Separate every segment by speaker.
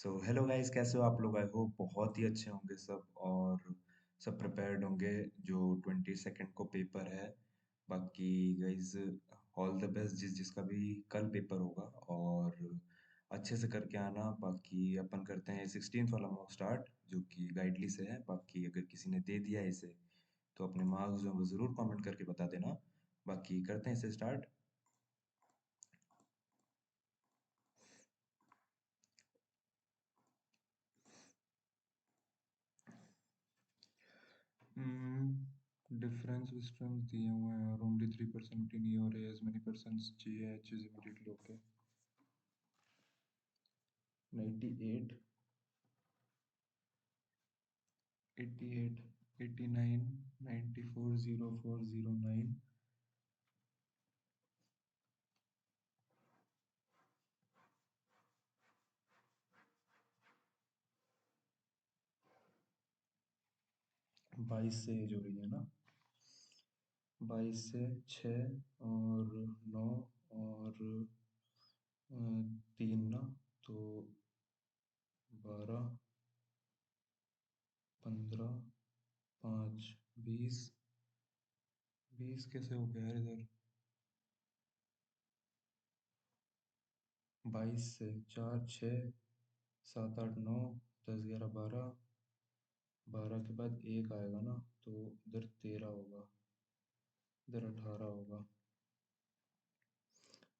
Speaker 1: So hello guys, कैसे हो आप लोग? आई होप बहुत ही अच्छे होंगे सब, और सब प्रिपेयर्ड होंगे जो 22 को पेपर है। बाकी गाइस, ऑल द बेस्ट जिसका भी कल पेपर होगा, और अच्छे से करके आना। बाकी अपन करते हैं 16th वाला मॉक स्टार्ट जो कि गाइडली से है। बाकी अगर किसी ने दे दिया है इसे तो अपने मार्क्स जो है वो ज़रूर कमेंट करके बता देना। बाकी करते हैं इसे स्टार्ट। डिफरेंस विस्टरेंस दिए हुए हैं, और only 3% in your age many persons ji H is immediately okay. 98, 88, 89, 94, 04, 09, 22 से एज हो रही है ना। 22 से 6 और 9 और 3 ना, तो 12, 15, 5, 20। 20 कैसे हो गया यार इधर? 22 से 4, 6, 7, 8, 9, 10, 11, 12। 12 के बाद एक आएगा ना, तो इधर 13 होगा, इधर 18 होगा,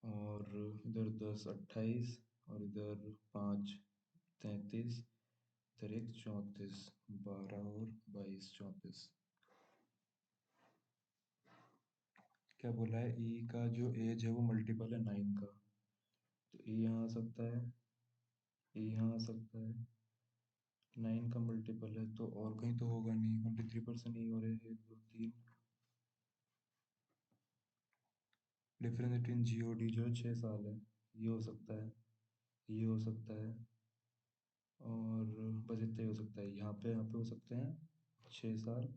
Speaker 1: और इधर 10, 28, और इधर 5, 33, इधर एक 34। 12 और 22, 34। क्या बोला है? ई का जो एज है वो मल्टीपल है 9 का, तो ई यहाँ आ सकता है, ई यहाँ आ सकता है। 9 का मल्टीपल है तो और कहीं तो होगा नहीं। 23% ई हो रहे हैं, 1, 2, 3। डिफरेंस बिटवीन जी और डी जो है 6 साल है, ये हो सकता है, ये हो सकता है, और बस इतना ही हो सकता है। यहाँ पे हो सकते हैं 6 साल,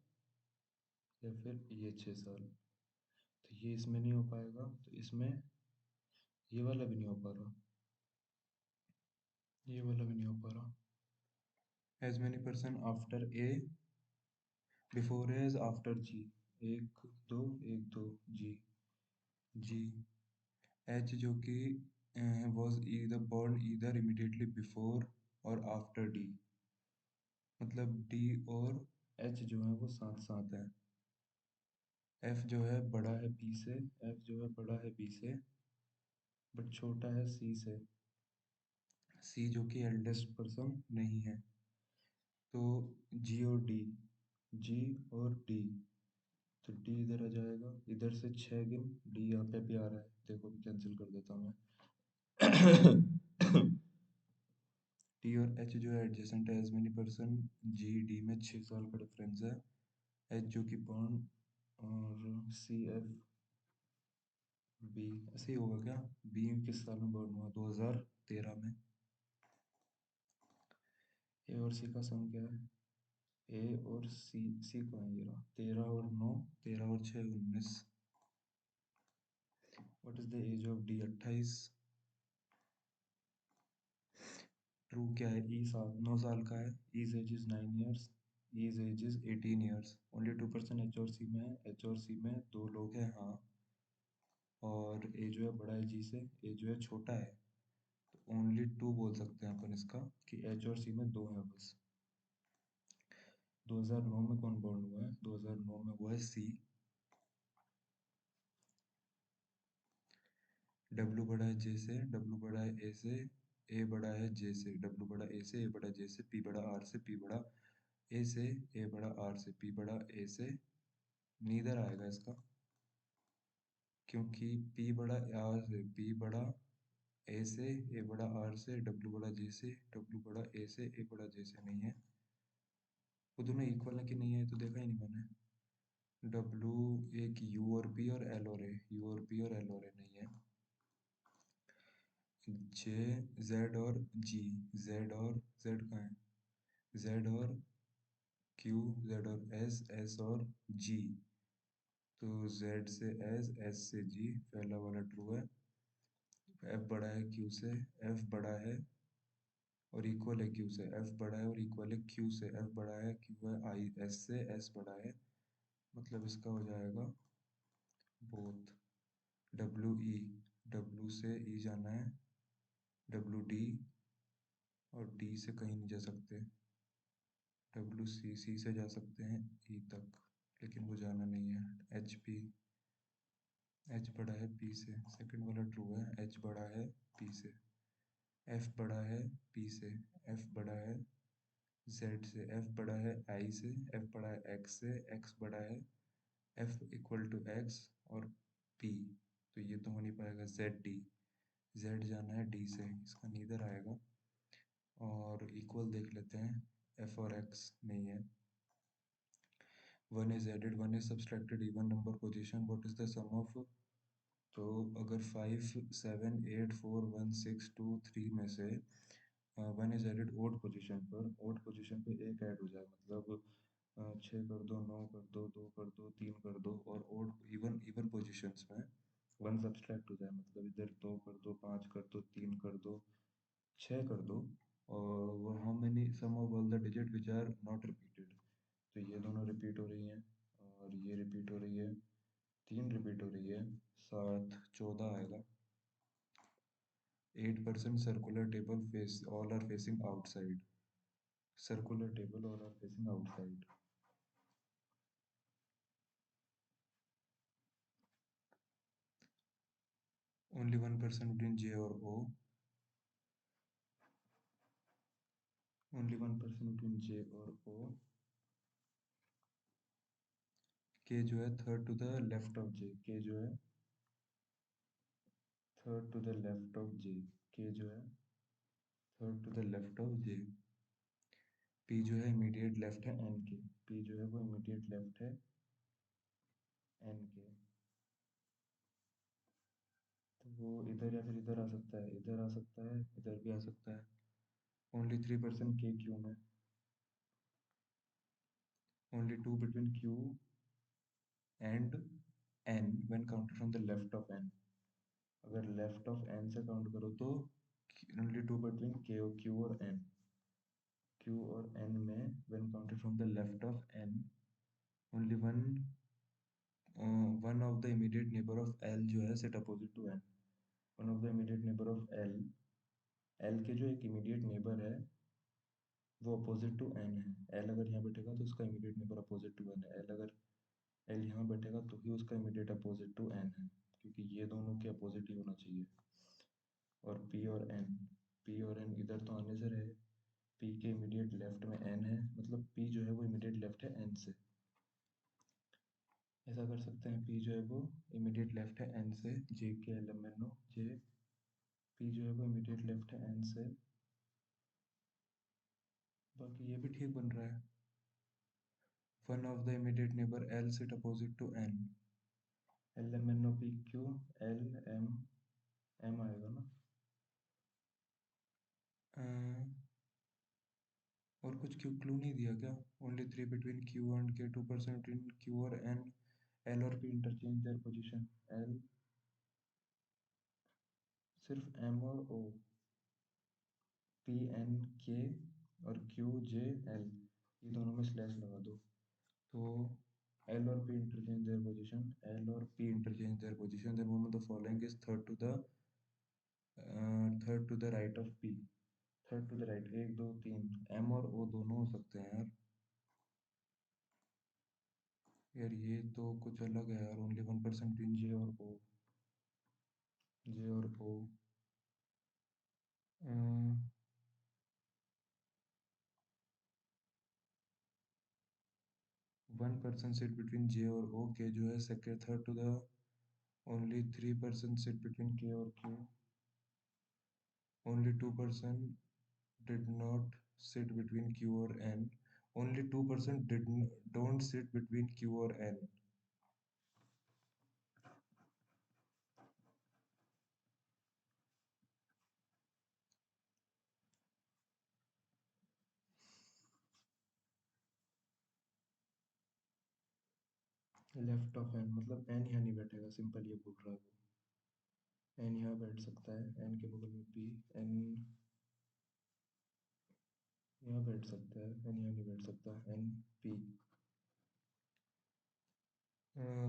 Speaker 1: या फिर ये 6 साल। तो ये इसमें नहीं हो पाएगा, तो इसमें ये वाला भी नहीं हो पा रहा, ये वाला भी नहीं हो पा रहा। As many person after a, before as, after ji. 1, 2, 1, 2, ji. Ji. H जो कि was either born either immediately before और आफ्टर डी। मतलब डी और एच जो है वो साथ साथ है। एफ जो है बड़ा है बी से, एफ जो है बड़ा है बी से, बट छोटा है सी से। सी जो कि एल्डेस्ट पर्सन नहीं है। तो जी और डी, जी और डी, तो डी इधर आ जाएगा, इधर से 6 गिन, डी यहाँ पे भी आ रहा है, देखो कैंसिल कर देता हूँ मैं। टी और एच जो है एडजेसेंट है, as many person G D में 6 साल का डिफरेंस है। एच जो कि बॉर्न, और सी एफ बी ऐसे ही होगा क्या? बी किस साल में बॉर्न हुआ? 2013 में। ए और सी का सम क्या है? ए और सी का है ये रहा, 13 और 9, 13 और 6, 19। What is the age of D? 28। True क्या है? ई 9 साल का है, E's age is 9 years, E's age is 18 years. Only 2% H और सी में है, एच और सी में 2 लोग हैं, हाँ। और ए जो है बड़ा है जी से, ए जो है छोटा है, तो ओनली 2 बोल सकते हैं अपन इसका, कि एच और सी में 2 हैं बस। 2009 में कौन बॉर्न हुआ है? 2009 में हुआ है सी। डब्ल्यू बड़ा है जे से, डब्ल्यू बड़ा है ए से, ए बड़ा है जे से, डब्ल्यू बड़ा ए से, ए बड़ा जे से, पी बड़ा आर से, पी बड़ा ए से, ए बड़ा आर से, पी बड़ा ए से। नीदर आएगा इसका, क्योंकि पी बड़ा आर से, पी बड़ा ए से, ए बड़ा आर से, डब्ल्यू बड़ा जे से, डब्ल्यू बड़ा ए से, ए बड़ा जे से नहीं है। वो दोनों इक्वल है कि नहीं है तो देखा ही नहीं मैंने। डब्ल्यू एक यू और पी और एल और ए, यू और पी और एल और ए नहीं है। जे, जेड और जी, जेड और जेड कहाँ है? जेड और क्यू, जेड और एस, एस और जी। तो जेड से एस, एस से जी, पहला वाला ट्रू है। एफ बड़ा है क्यू से, एफ बड़ा है, और इक्वल है क्यू से, एफ बड़ा है और इक्वल है क्यू से, एफ बड़ा है क्यू है आई एस से, एस बड़ा है, मतलब इसका हो जाएगा बोथ। डब्ल्यू ई, डब्ल्यू से ई जाना है, डब्ल्यू डी, और डी से कहीं नहीं जा सकते, डब्ल्यू सी, सी से जा सकते हैं ई तक, लेकिन वो जाना नहीं है, एच पी, एच बड़ा है पी से, सेकंड वाला ट्रू है, एच बड़ा है पी से, एफ बड़ा है पी से, एफ बड़ा है जेड से, एफ बड़ा है आई से, एफ बड़ा है एक्स से, एक्स बड़ा है एफ इक्वल टू एक्स और पी, तो ये तो हो नहीं पाएगा, जेड डी, जेड जाना है डी से, इसका नीदर आएगा। और इक्वल देख लेते हैं, एफ और एक्स नहीं है, one is added, one is subtracted, even number position, what is the sum of, तो अगर 5 7 8 4 1 6 2 3 में से one is added odd position पर, ओड पोजीशन पे एक ऐड हो जाए, मतलब 6 कर दो, 9 कर दो, 2 कर दो, 3 कर दो, और ओड इवन इवन पोजीशंस में वन सब्सट्रैक्ट हो जाए, मतलब इधर 2 कर दो, 5 कर दो, 3 कर दो, 6 कर दो, और वो how many sum of all the digit which are not repeated, तो ये दोनों रिपीट हो रही हैं और ये रिपीट हो रही है, 3 रिपीट हो रही है, 7 14 आएगा। 8% circular table face, all are facing outside, circular table all are facing outside, only 1% between J और O, only 1% between J और O, K जो है third to the left of J, K जो है third to the left of J, K जो है third to the left of J, P जो है इमीडिएट लेफ्ट है N के, P जो है वो इमीडिएट लेफ्ट है N के, तो वो इधर या फिर इधर आ सकता है, इधर आ सकता है, इधर भी आ सकता है, ओनली 3% K Q में, only 2 between Q and N when counted from the left of N, अगर लेफ्ट ऑफ N से काउंट करो तो only 2 between Q और N, Q और N में when counted from the left of N only one of the immediate neighbor of L जो है sit opposite to N, one of the immediate neighbor of L, L के जो एक immediate neighbor है वो opposite to N है, L अगर यहाँ बैठेगा तो उसका immediate neighbor opposite to N है, L अगर L यहाँ बैठेगा तो ही उसका इमीडिएट अपोजिट टू N है, क्योंकि ये दोनों के अपोजिट ही होना चाहिए, और P और N, P और N इधर तो आने से रहे, P के इमीडिएट लेफ्ट में N है, मतलब P जो है वो इमीडिएट लेफ्ट है N से, ऐसा कर सकते हैं, P जो है वो इमीडिएट लेफ्ट है N से, J के LMNO J, P जो है वो इमीडिएट लेफ्ट है N से, बाकी ये भी ठीक बन रहा है, one of the immediate neighbour L sit opposite to N, LMNO PQ LM आएगा ना, और कुछ क्यू क्लू नहीं दिया क्या, only 3 between Q and K, 2% between Q और N, L और P interchange their position, L सिर्फ M और O, P N K और Q J L, ये दोनों में स्लैश लगा दो, तो L और P interchange their position, L और P interchange their position, then moment the following is third to the right of P, third to the right, 1 2 3, M और O दोनों हो सकते हैं यार, यार ये तो कुछ अलग है यार, ओनली 1% बिटवीन J और O, J और O, 1% सिट बिटवीन J और O, K जो है second third to the, only 3% sit between K और Q, only 2% did not sit between Q और N, only 2% did don't sit between Q और N, left of N मतलब N यहाँ नहीं बैठेगा, सिंपल ये बोल रहा है वो, N यहाँ बैठ सकता है, N के बगल में P, N यहाँ बैठ सकता है, एन यहाँ नहीं बैठ सकता, N P.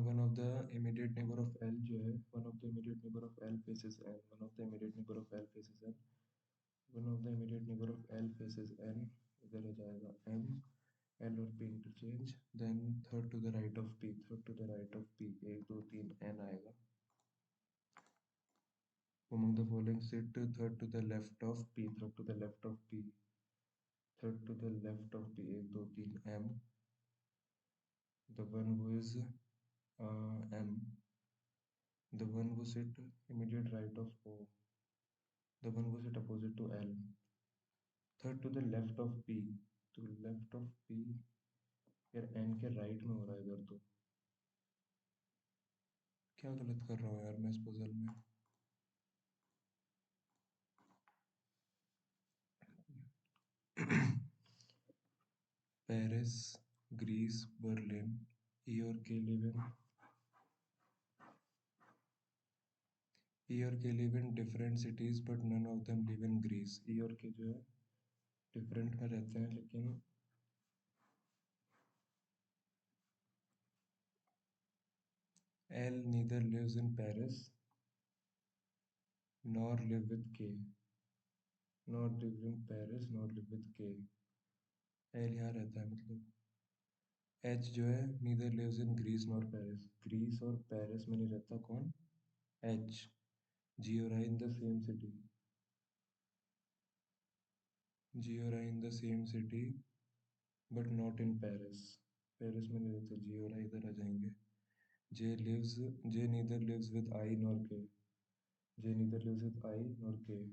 Speaker 1: One of the immediate neighbour of L जो है, one of the immediate neighbour of L faces N, one of the immediate neighbour of L faces N, one of the immediate neighbour of L faces N, इधर हो जाएगा M, L और P interchange, then third to the right of P, third to the right of P, एक दो तीन N आएगा। Among the following sit third to the left of P, third to the left of P, third to the left of P, एक दो तीन M, the one who is M, the one who sit immediate right of O, the one who sit opposite to L, third to the left of P, to left of P, यार N के right में हो रहा है इधर, तो क्या गलत कर रहा हूँ यार मैं इस पजल में। पेरिस, ग्रीस, बर्लिन, ई और के लिव इन ई और K live in different cities but none of them live in Greece. E और के जो है डिफरेंट में रहते हैं, लेकिन L neither lives in Paris nor live with K, not live in Paris nor live with K. L यहाँ रहता है मतलब। एच जो है neither lives in Greece nor Paris, Greece और पेरिस में नहीं रहता कौन, एच। जी और I in the same city, G और I in the same city but not in Paris, Paris में नहीं रहते जी और आई, इधर आ जाएंगे। J lives, J neither lives with I nor K, J neither lives with I nor K.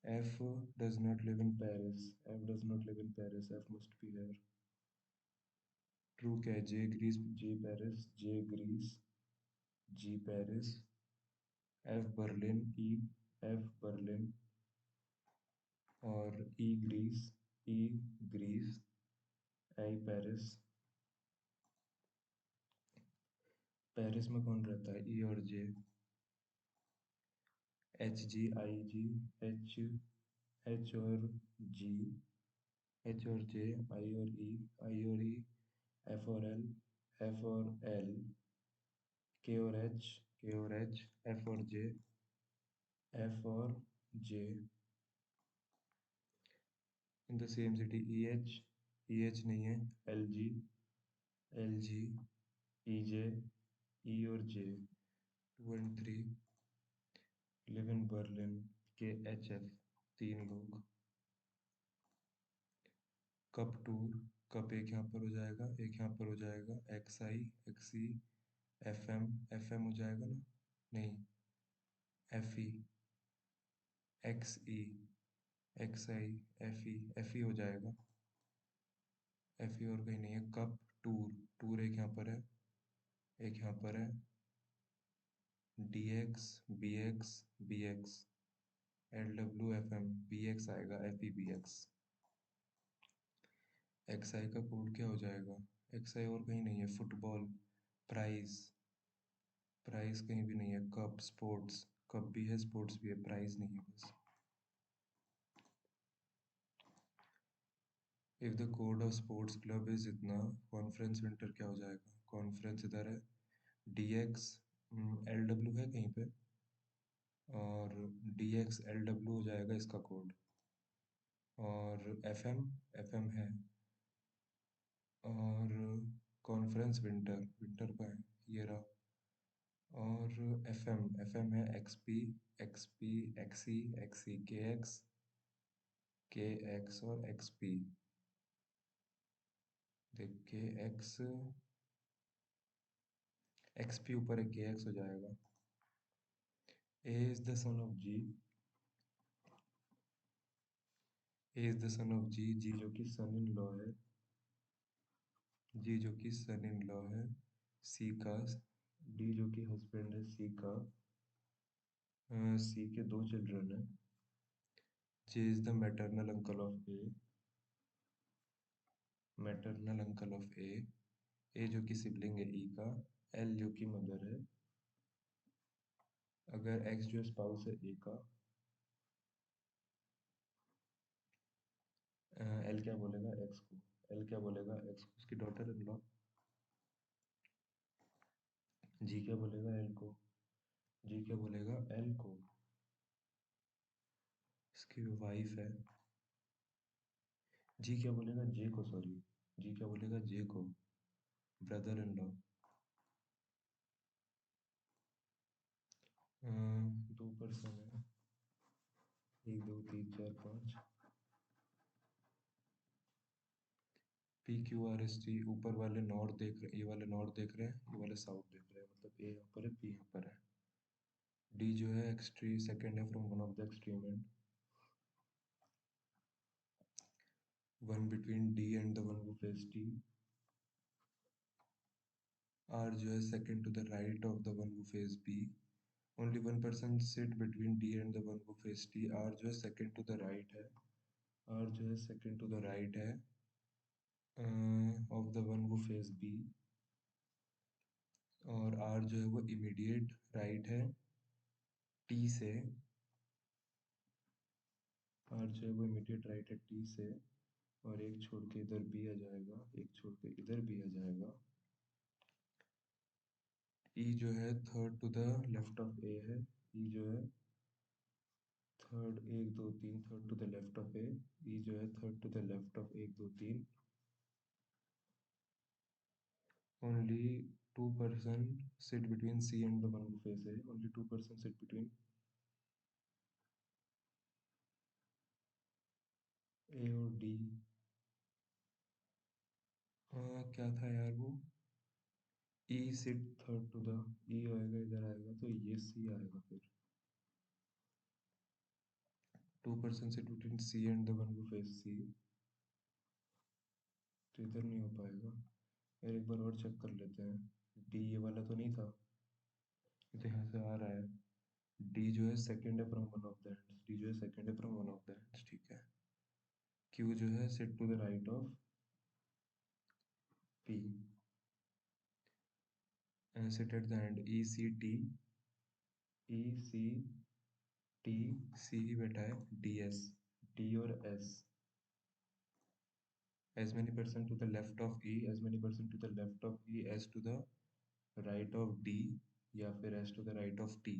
Speaker 1: F does not live in Paris, F does not live in Paris, F must be here। True क्या है, J Greece, J Paris, J Greece, G Paris, F Berlin, E, F Berlin और E Greece, E Greece, I Paris. Paris में कौन रहता है, E और J, H G I G, H, H और G, H और J, I और E, I और E, F और L, F और L, K और H, K और H, F और J, F और J in the same city. EH, EH नहीं है, LG, LG, EJ, E और J 2 and 3 live in Berlin, KHF तीन लोग। कप टूर, कप एक यहाँ पर हो जाएगा, एक यहाँ पर हो जाएगा, XI, XE, FM, FM हो जाएगा ना, नहीं FE, XE, XI, FE, FE हो जाएगा, FE और कहीं नहीं है। कप टूर, टूर एक यहाँ पर है, एक यहाँ पर है, DX, BX, BX, LWFM, BX आएगा, FEBX। XI का कोड क्या हो जाएगा, XI और कहीं नहीं है। फुटबॉल, प्राइज, प्राइज कहीं भी नहीं है। कप, स्पोर्ट्स, कप भी है स्पोर्ट्स भी है, प्राइज नहीं है बस। If the code of sports club is इतना, कॉन्फ्रेंस विंटर क्या हो जाएगा, कॉन्फ्रेंस इधर है, DX, LW है कहीं पे, और DX LW हो जाएगा इसका कोड, और FM, FM है, और कॉन्फ्रेंस विंटर, विंटर का है ये रहा, और FM, FM है XP, XP, XE, XE, KX, KX और XP। देख KX, XP ऊपर है, KX हो जाएगा। A is the son of G, A is the son of G, G जो कि सन इन लॉ है, G जो कि सन इन लॉ है C का, D जो कि हस्बैंड है C का, C के दो चिल्ड्रन है। J is the maternal uncle of A, maternal uncle of A, A जो कि सिबलिंग है ई का, एल जो कि मदर है। अगर एक्स जो स्पाउस है ए का, क्या बोलेगा एक्स को, एल क्या बोलेगा एक्स को, उसकी डॉटर इन लॉ। जी क्या बोलेगा एल को, जी क्या बोलेगा एल को, इसकी वाइफ है। जी क्या बोलेगा जे को, सॉरी, जी क्या बोलेगा जे को, ब्रदर इन लॉ। दो पर्सन है, एक दो तीन चार पाँच, P Q R S T, ऊपर वाले नॉर्थ देख रहे, ये वाले नॉर्थ देख रहे हैं, ये वाले साउथ देख रहे हैं, मतलब ए यहाँ पर है, पी यहाँ पर है। डी जो है एक्सट्री सेकेंड है from one of the extreme end, one between D and the one who face D. R जो है second to the right of the one who face B, only one person sit between D and the one who face D. R जो है second to the right है, R जो है second to the right है of the one who face B, और are जो है वो इमीडिएट राइट है टी से, आर जो है वो इमीडिएट राइट है टी से, और एक छोड़ के इधर बी आ जाएगा, एक छोड़ के इधर बी आ जाएगा। ई जो है third to the left of A है, ई जो है थर्ड, एक दो तीन third to the left of A, E जो है third to the left of एक दो तीन। Only two person sit between C and the one who face A, only two person sit between A और D. क्या था यार वो, E sit third to the, E आएगा इधर आएगा तो ये सी आएगा फिर, two person sit between C and the one who face C, तो इधर नहीं हो पाएगा यार, एक बार और चेक कर लेते हैं। डी ये वाला तो नहीं था, ये तो यहाँ से आ रहा है। डी जो है सेकंड है from one of the ends, D जो है सेकंड है from one of the ends, ठीक है। क्यू जो है sit to the right of P, sit at the end, E C T, E C T, C ही बैठा है, डी एस, डी और S, as many person to the left of E, as many person to the left of E as to the right of D, या फिर as to the right of T।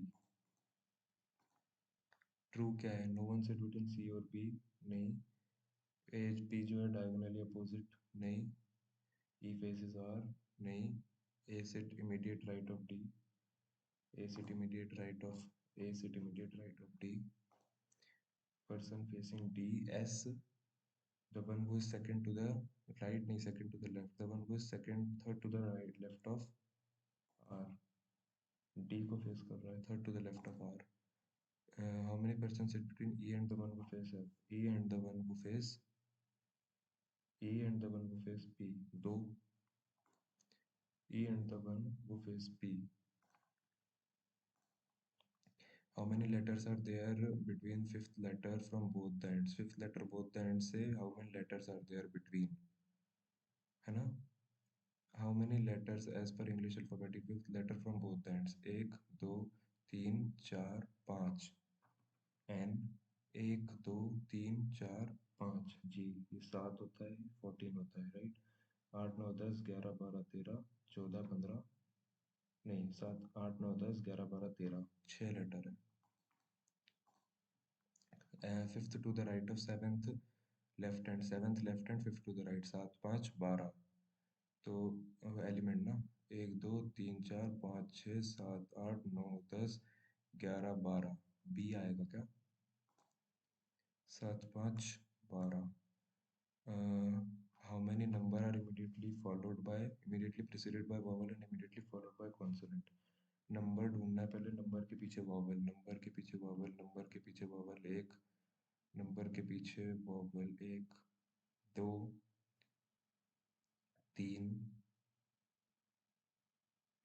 Speaker 1: True क्या है, no one sit between C और B, नहीं। As P जो है diagonally opposite, नहीं। E faces R, नहीं। A sit immediate right of D, A sit immediate right of, A sit immediate right of D। person facing D, S, the one who is second to the right, नहीं second to the left, the one who is second third to the right left of R, D को face कर रहा है third to the left of R। how many persons sit between E and the one who face F, E and the one who face, E and the one who face P, दो। E and the one who face P, how many letters are there between fifth letter from both the ends, fifth letter both the ends से how many letters are there between, है ना। how many letters as per English alphabetic fifth letter from both the ends, एक दो तीन चार पाँच, N, एक दो तीन चार पाँच, जी ये 7 होता है, 14 होता है, राइट। 8 9 10 11 12 13 14 15, नहीं 7 8 9 10 11 12 13, 6 लेटर है। Fifth to the right of seventh left hand, seventh left hand, fifth to the right, 7 5 12, तो एलिमेंट ना, एक दो तीन चार पाँच छः सात आठ नौ 10 11 12, बी आएगा क्या, 7 5 12। how many number are immediately preceded by vowel and immediately followed by consonant। Number ढूंढना है पहले, नंबर के पीछे वॉवल, नंबर के पीछे वॉवल, नंबर के पीछे वॉवल, एक नंबर के पीछे वॉवल, एक दो तीन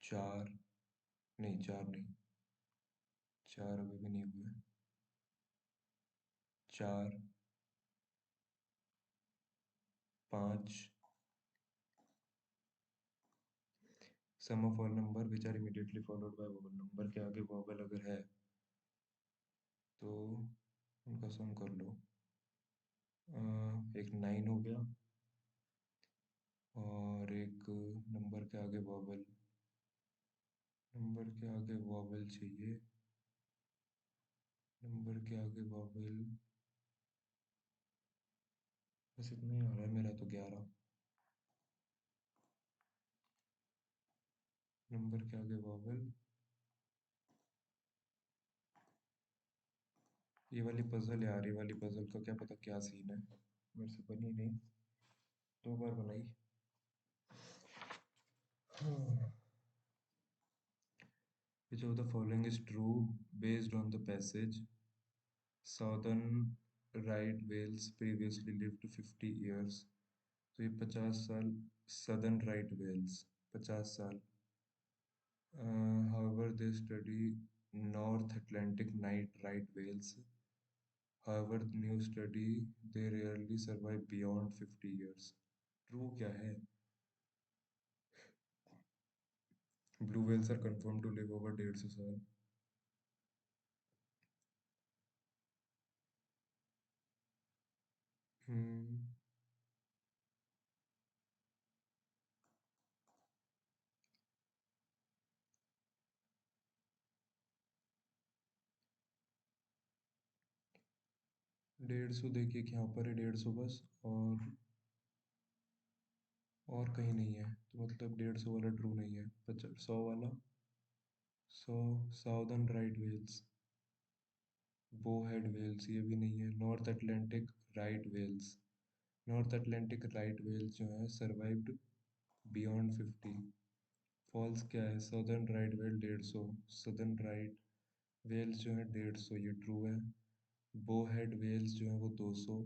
Speaker 1: चार, नहीं चार नहीं, चार अभी भी नहीं हुए, चार पाँच। Sum of all number which are immediately followed by vowel, number के आगे वॉवल अगर है तो उनका सम कर लो। एक 9 हो गया, और एक नंबर के आगे वॉवल, नंबर के आगे वॉवल चाहिए, नंबर के आगे वॉवल। बस इतना ही आ रहा है मेरा तो, 11 नंबर के आगे वॉवल। ये वाली पजल यार, ये वाली पजल का क्या पता क्या सीन है, मेरे से बनी नहीं, 2 बार बनाई। हाँ। Which of the following is true based on the passage? Southern right whales previously lived 50 years. तो ये 50 साल, सदर्न राइट वेल्स 50 साल। However, they study North Atlantic night right whales. However, the new study they rarely survive beyond 50 years. True क्या है? Blue whales are confirmed to live over 150 साल। हम्म 150 देखिए कि यहाँ पर है 150 बस, और कहीं नहीं है, तो मतलब 150 वाला ट्रू नहीं है, 100 वाला। 100 southern right whales, bowhead whales ये भी नहीं है। North Atlantic right whales, north Atlantic right whales जो है सर्वाइव्ड बियॉन्ड 50। फॉल्स क्या है? Southern right whale 150, southern right whales जो है 150, ये ट्रू है। बो हेड वेल्स जो है वो 200,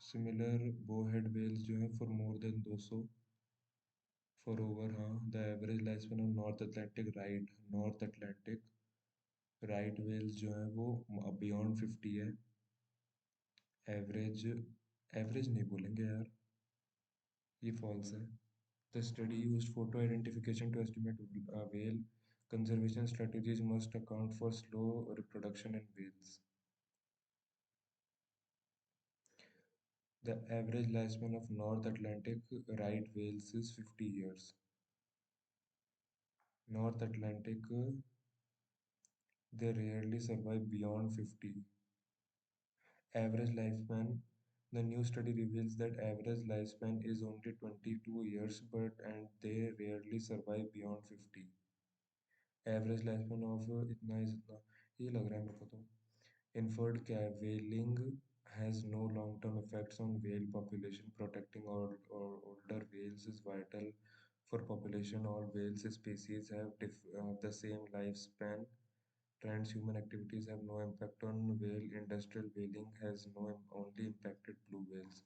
Speaker 1: सिमिलर बो हेड वेल्स जो है for more than 200, for over, हाँ। The average life span of North Atlantic right whales जो है वो बियॉन्ड 50 है। एवरेज, एवरेज नहीं बोलेंगे यार, ये फॉल्स है। The study used photo identification to estimate whale conservation strategies must account for slow reproduction in whales. The average lifespan of North Atlantic right whales is 50 years. North Atlantic, they rarely survive beyond 50. Average lifespan, the new study reveals that average lifespan is only 22 years, but and they rarely survive beyond 50. Average lifespan of इतना is इतना, ये लग रहा है मेरे को तो। Inferred क्या है? Whaling has no long-term effects on whale population. Protecting or older whales is vital for population. All whales species have the same lifespan. Transhuman activities have no impact on whale. Industrial whaling has only impacted blue whales.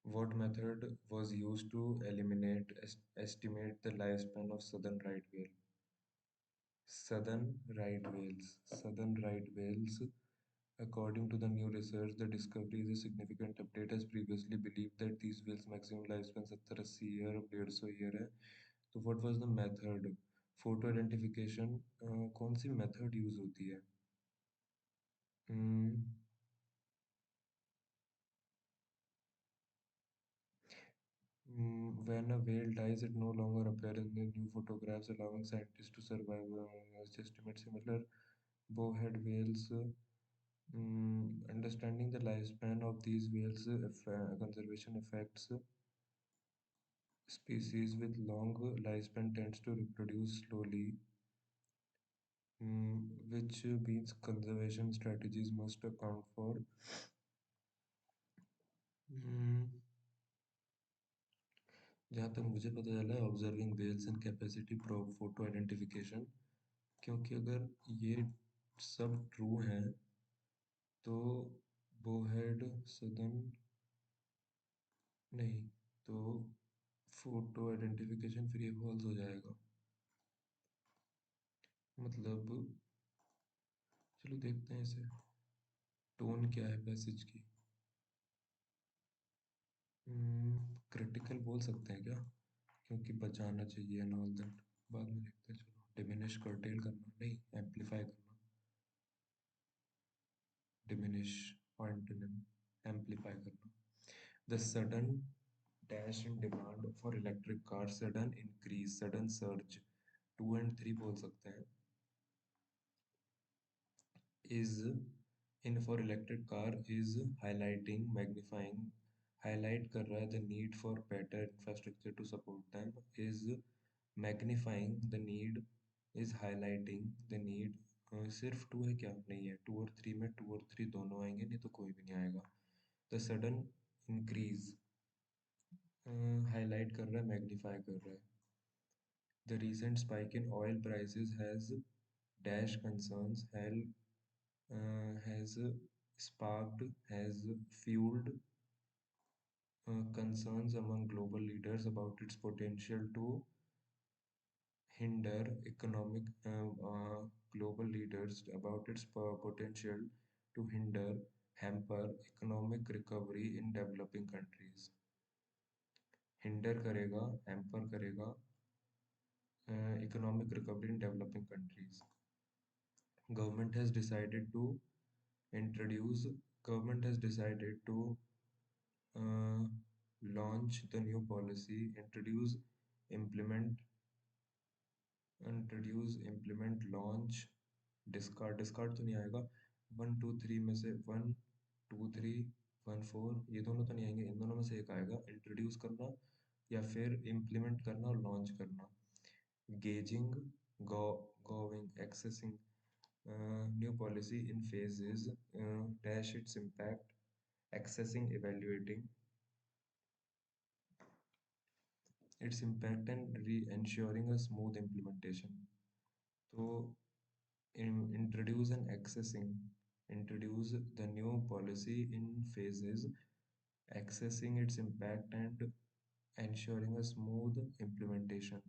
Speaker 1: What method was used to estimate the lifespan of southern right whale? Southern right whales. Southern right whales. According to the new research, the discovery is a significant update as previously believed that these whales maximum lifespan 70-80 year, अब 150 year है। तो what was the method? Photo identification, कौन सी method use होती है? Hmm, when a whale dies, it no longer appears in the new photographs, allowing scientists to survive. Estimate similar bowhead whales. Understanding the lifespan of these whales, conservation effects. Species with long lifespan tends to reproduce slowly, which means conservation strategies must account for. Hmm, जहाँ तक मुझे पता चला है, observing whales and capacity photo identification, क्योंकि अगर ये सब ट्रू हैं तो बोहेड सदन नहीं, तो फोटो आइडेंटिफिकेशन फिर ये फॉल्स हो जाएगा। मतलब चलो देखते हैं इसे, टोन क्या है पैसेज की। क्रिटिकल बोल सकते हैं क्या, क्योंकि बचाना चाहिए एंड ऑल दैट, बाद में देखते हैं। चलो डिमिनिश कर्टेल करना नहीं, एम्पलीफाई करना। diminish, antonym, amplify करना. The sudden dash in demand for electric cars, sudden increase, sudden surge, 2 and 3 बोल सकते हैं. Is in for electric car is highlighting, magnifying, highlight कर रहा है the need for better infrastructure to support them, is magnifying the need, is highlighting the need. सिर्फ 2 है क्या? नहीं है. 2 और 3 में 2 और 3 दोनों आएंगे, नहीं तो कोई भी नहीं आएगा. The sudden increase highlight कर रहा है, magnify कर रहा है. The recent spike in oil prices has dash concerns, has sparked, has fueled concerns among global leaders about its potential to hinder economic global leaders about its potential to hamper economic recovery in developing countries. Hinder करेगा, hamper करेगा economic recovery in developing countries. Government has decided to introduce. Government has decided to uh, launch the new policy, implement, launch, discard तो नहीं आएगा. 1 2 3 में से 1 2 3 1 4 ये दोनों तो नहीं आएंगे. इन दोनों में से एक आएगा. इंट्रोड्यूस करना या फिर इम्प्लीमेंट करना और लॉन्च करना. Gauging, going, accessing new policy in phases, dash its impact, accessing, evaluating its impact and ensuring a smooth implementation. So, introduce and accessing, introduce the new policy in phases, accessing its impact and ensuring a smooth implementation.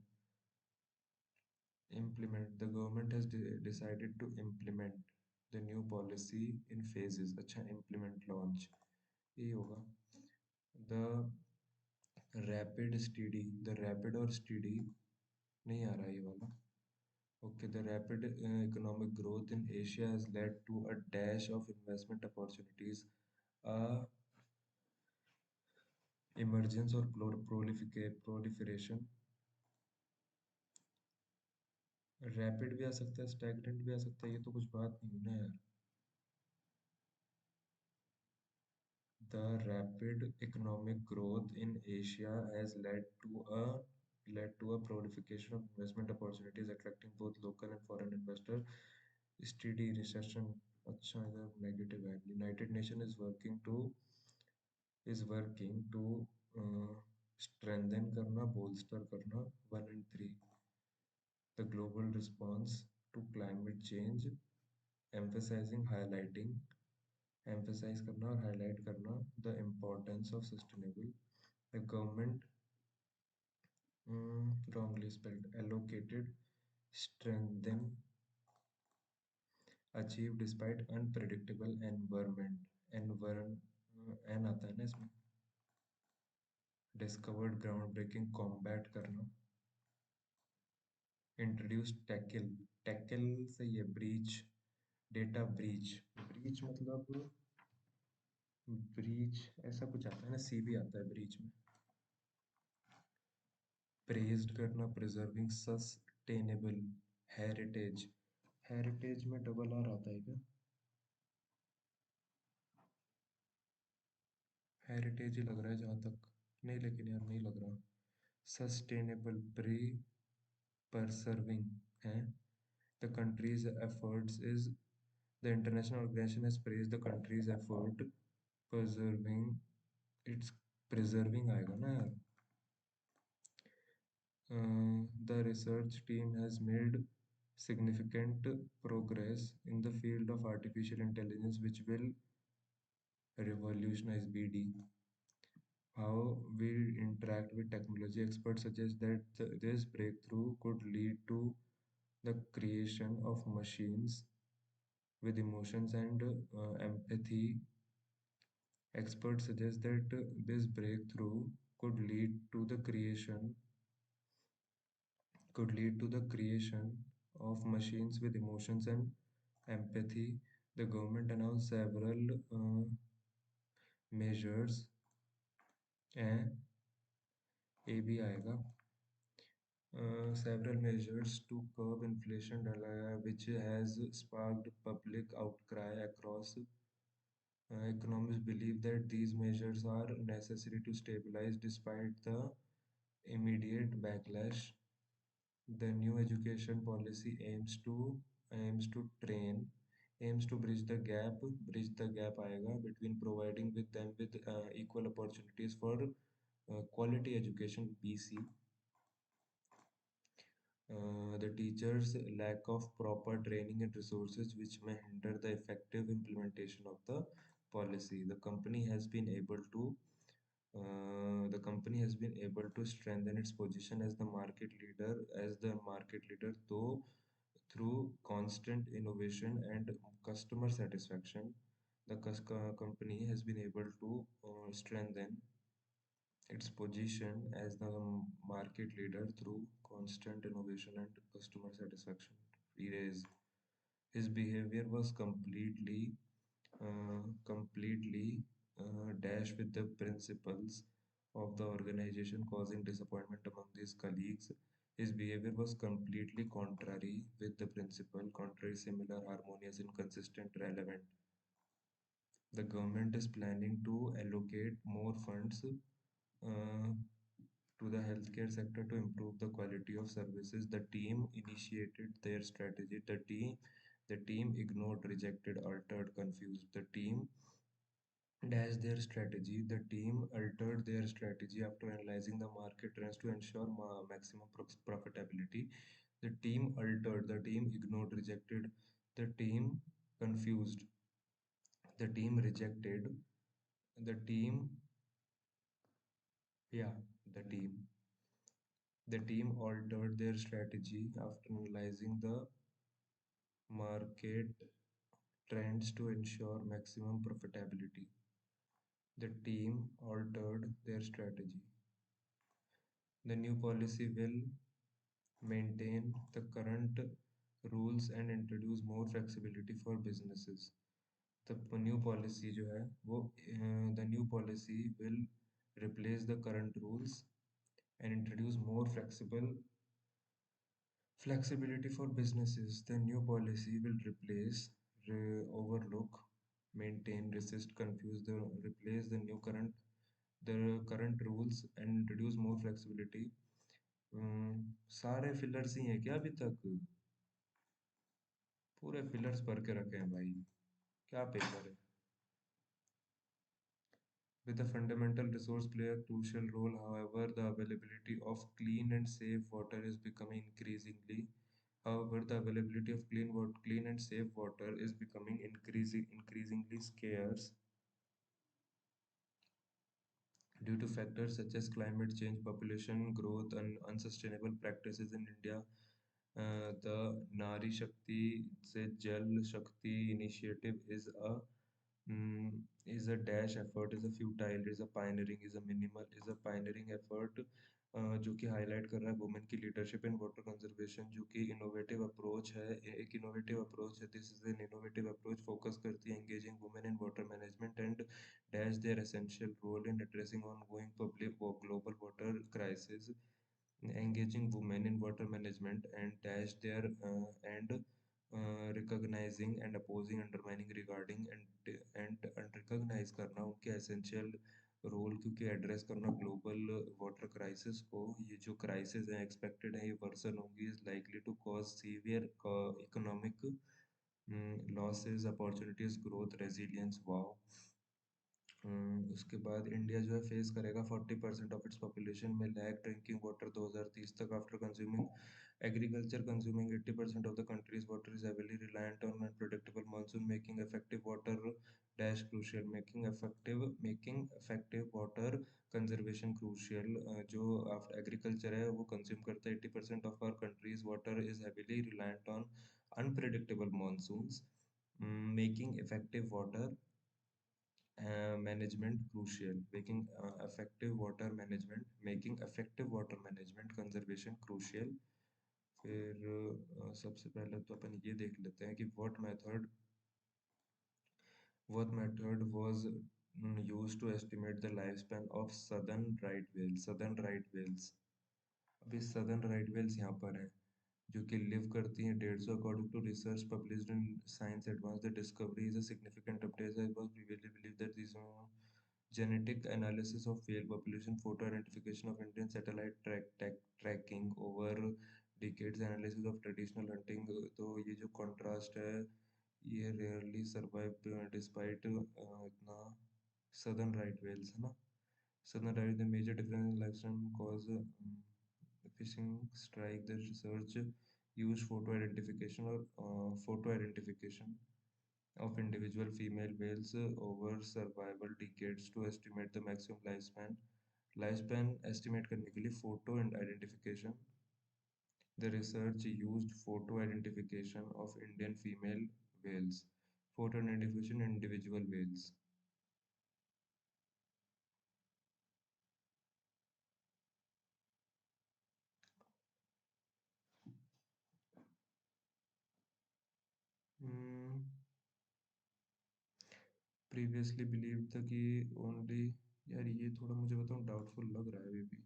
Speaker 1: Implement, the government has decided to implement the new policy in phases. अच्छा, implement, launch ये होगा. The the rapid और steady नहीं आ रहा ये वाला. Okay, the rapid economic growth in Asia has led to a dash of investment opportunities, emergence or proliferation. Rapid भी आ सकता है, स्टैगनेंट भी आ सकता है. ये तो कुछ बात नहीं है ना यार. The rapid economic growth in Asia has led to a proliferation of investment opportunities attracting both local and foreign investors. Steady recession, अच्छा इधर negative है. United Nations is working to strengthen करना, bolster करना. 1 and 3. The global response to climate change, emphasizing, highlighting, emphasize करना और highlight करना the importance of sustainable. The government, wrongly spelled, allocated, strengthen, achieve despite unpredictable environment. N आता है ना इसमें. Discovered, groundbreaking, combat करना. Introduce, tackle से ये breach, data breach. Breach मतलब ब्रीच ऐसा कुछ आता है ना. सी भी आता है ब्रीच में. प्रेज्ड करना, प्रिजर्विंग, सस्टेनेबल, हेरिटेज. हेरिटेज में डबल आर आता है क्या? हेरिटेज ही लग रहा है जहाँ तक. नहीं, लेकिन यार नहीं लग रहा. सस्टेनेबल, परसर्विंग है. The country's efforts is the international organisation has praised the country's effort preserving. It's preserving आएगा ना यार. The research team has made significant progress in the field of artificial intelligence, which will revolutionize BD. How we interact with technology. Experts suggest that this breakthrough could lead to the creation of machines with emotions and empathy. Experts suggest that this breakthrough could lead to the creation of machines with emotions and empathy. The government announced several measures and ये भी आएगा several measures to curb inflation which has sparked public outcry across economists believe that these measures are necessary to stabilize despite the immediate backlash. The new education policy aims to train aims to bridge the gap आएगा between providing with them with equal opportunities for quality education BC. The teachers lack of proper training and resources which may hinder the effective implementation of the policy. The company has been able to strengthen its position as the market leader though through constant innovation and customer satisfaction. Company has been able to strengthen its position as the market leader through constant innovation and customer satisfaction. Whereas his behavior was completely dashed with the principles of the organization, causing disappointment among his colleagues. His behavior was completely contrary, similar, harmonious, inconsistent, relevant. The government is planning to allocate more funds to the healthcare sector to improve the quality of services. The team initiated their strategy. The team ignored, rejected, altered, confused. The team dashed their strategy. The team altered their strategy after analyzing the market trends to ensure maximum profitability. The team ignored, rejected, the team confused, the team rejected, the team, yeah, the team. The team altered their strategy after analyzing the market trends to ensure maximum profitability. The team altered their strategy. The new policy will maintain the current rules and introduce more flexibility for businesses. The new policy जो है वो the new policy will replace the current rules and introduce more flexibility for businesses. The new policy will overlook, maintain, resist, confuse, replace the current rules and introduce more flexibility. सारे fillers ही हैं क्या अभी तक? पूरे fillers भर के रखे हैं भाई, क्या पेपर है? With the fundamental resource play a crucial role, however, the availability of clean and safe water is becoming clean and safe water is becoming increasingly scarce due to factors such as climate change, population growth, and unsustainable practices in India. The Nari Shakti se Jal Shakti initiative mm, is a dash effort, is a futile, is a pioneering, is a pioneering effort जो कि highlight कर रहा है women की leadership in water conservation, जो कि innovative approach है, एक इनोवेटिव अप्रोच है. This is an innovative approach focus करती है engaging women in water management and dash their essential role in addressing ongoing public global water crisis. Engaging women in water management and and recognizing and opposing undermining regarding and recognize करना उनके essential role, क्योंकि address करना global water crisis को. ये जो crisis है expected है ये वर्सन होंगी, is likely to cause severe economic losses, opportunities, growth, resilience. Wow. उसके बाद इंडिया जो है फेस करेगा 40% ऑफ इट्स पॉपुलेशन में लैक ड्रिंकिंग वाटर 2030 तक after consuming agriculture consuming 80% of the country's water is heavily reliant on unpredictable monsoon making effective water dash crucial. Making effective water conservation crucial. जो agriculture है वो consume करता है 80% of our country's water is heavily reliant on unpredictable monsoons. Making effective water management crucial. Making effective water management conservation crucial. फिर सबसे पहले तो अपन ये देख लेते हैं कि what method What method was used to estimate the lifespan of southern right whales? Southern right whales. अभी southern right whales यहाँ पर हैं जो कि live करती हैं 150 according to research published in Science Advance. The discovery is a significant update as was previously believed that these genetic analysis of whale population, photo identification of Indian satellite tracking over decades, analysis of traditional hunting. तो ये जो contrast है ये rarely survive despite इतना southern right whales है ना. Southern right, the major difference in lifespan cause fishing strike. The research use photo identification of individual female whales over survival decades to estimate the maximum lifespan. Lifespan estimate करने के लिए photo and identification. The research used photo identification of Indian female whales. Photo identification individual whales. Hmm. Previously believed था कि only यार ये थोड़ा मुझे बताऊँ डाउटफुल लग रहा है अभी भी.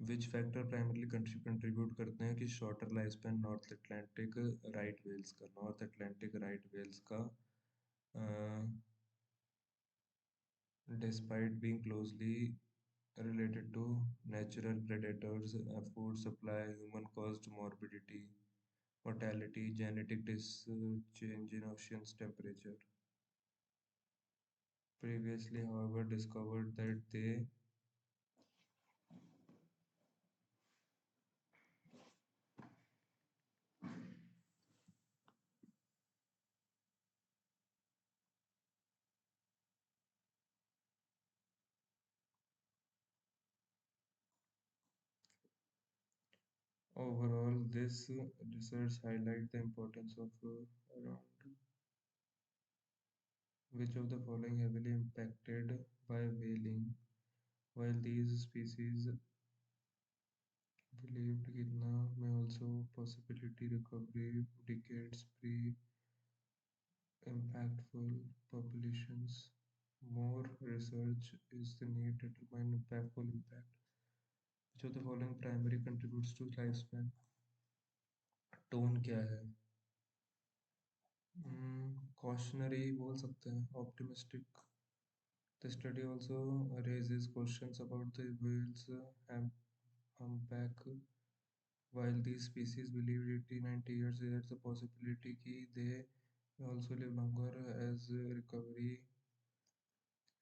Speaker 1: Which factor primarily contribute करते हैं कि shorter lifespan North Atlantic right whales का. North Atlantic right whales का despite being closely related to natural predators, food supply, human caused morbidity, mortality, genetic change in ocean's temperature. Previously, however, discovered that they overall this research highlight the importance of around which of the following heavily impacted by whaling while these species believed Gitna may also possibility recovery decades pre impactful populations. More research is the need to determine impactful impact. Which of the following primary contributes to lifespan? Tone क्या है? Cautionary बोल सकते हैं, optimistic. The study also raises questions about the whale's humpback. While these species believe 80-90 years, there's a possibility that they may also live longer as recovery.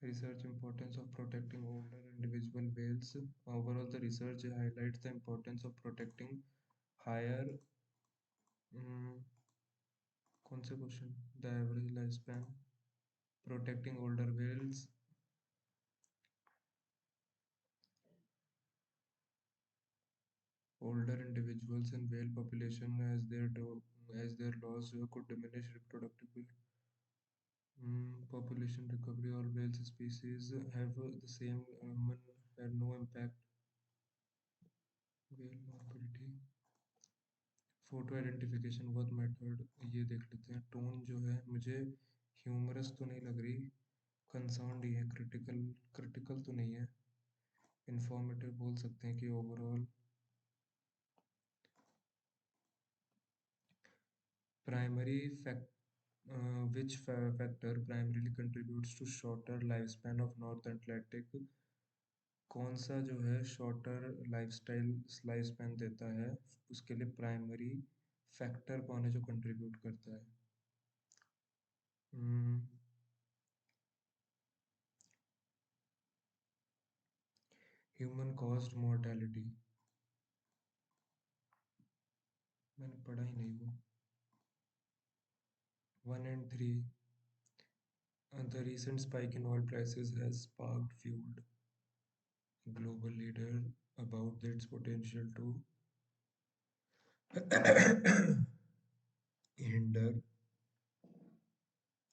Speaker 1: Research importance of protecting older individual whales. Overall, the research highlights the importance of protecting higher. कौन से question? The average lifespan. Protecting older whales. Older individuals in whale population as their loss could diminish reproductive population recovery. All whale species have the same had no impact. Whale morbidity. Photo identification बहुत method ये देख लेते हैं. Tone जो है मुझे humerus तो नहीं लग रही, कंसर्न्ड ही है. क्रिटिकल क्रिटिकल तो नहीं है. इंफॉर्मेटिव बोल सकते हैं कि overall. Primary fact which factor primarily contributes to shorter lifespan of North Atlantic? कौन सा जो है शॉर्टर लाइफ स्पैन देता है उसके लिए प्राइमरी फैक्टर कौन है जो कंट्रीब्यूट करता है? Human cost mortality. मैंने पढ़ा ही नहीं वो. 1 and 3. The recent spike in oil prices has sparked fueled global leader about its potential to hinder